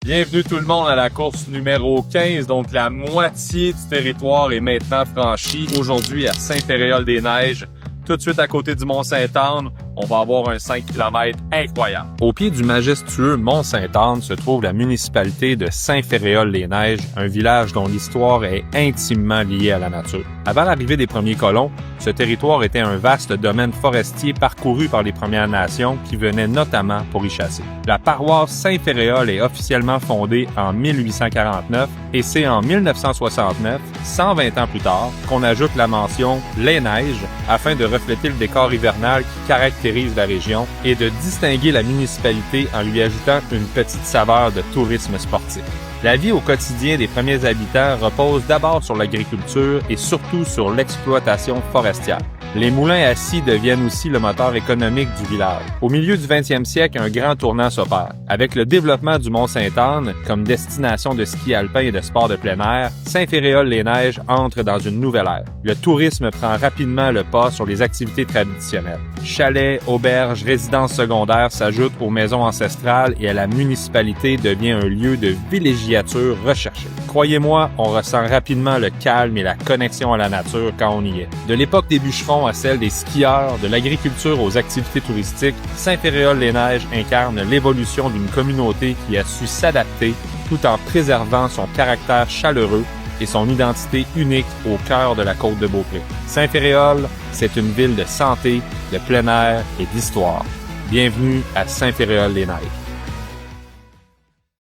Bienvenue tout le monde à la course numéro 15, donc la moitié du territoire est maintenant franchie. Aujourd'hui à Saint-Féréol-des-Neiges, tout de suite à côté du Mont-Sainte-Anne, on va avoir un 5 km incroyable. Au pied du majestueux Mont-Sainte-Anne se trouve la municipalité de Saint-Féréol-les-Neiges, un village dont l'histoire est intimement liée à la nature. Avant l'arrivée des premiers colons, ce territoire était un vaste domaine forestier parcouru par les Premières Nations qui venaient notamment pour y chasser. La paroisse Saint-Féréol est officiellement fondée en 1849 et c'est en 1969, 120 ans plus tard, qu'on ajoute la mention « les neiges » afin de refléter le décor hivernal qui caractérise la région et de distinguer la municipalité en lui ajoutant une petite saveur de tourisme sportif. La vie au quotidien des premiers habitants repose d'abord sur l'agriculture et surtout sur l'exploitation forestière. Les moulins à scie deviennent aussi le moteur économique du village. Au milieu du 20e siècle, un grand tournant s'opère. Avec le développement du Mont-Sainte-Anne comme destination de ski alpin et de sport de plein air, Saint-Féréol-les-Neiges entre dans une nouvelle ère. Le tourisme prend rapidement le pas sur les activités traditionnelles. Chalets, auberges, résidences secondaires s'ajoutent aux maisons ancestrales et à la municipalité devient un lieu de villégiature recherché. Croyez-moi, on ressent rapidement le calme et la connexion à la nature quand on y est. De l'époque des bûcherons à celle des skieurs, de l'agriculture aux activités touristiques, Saint-Féréol-les-Neiges incarne l'évolution d'une communauté qui a su s'adapter tout en préservant son caractère chaleureux et son identité unique au cœur de la côte de Beaupré. Saint-Féréol, c'est une ville de santé, de plein air et d'histoire. Bienvenue à Saint-Féréol-les-Neiges.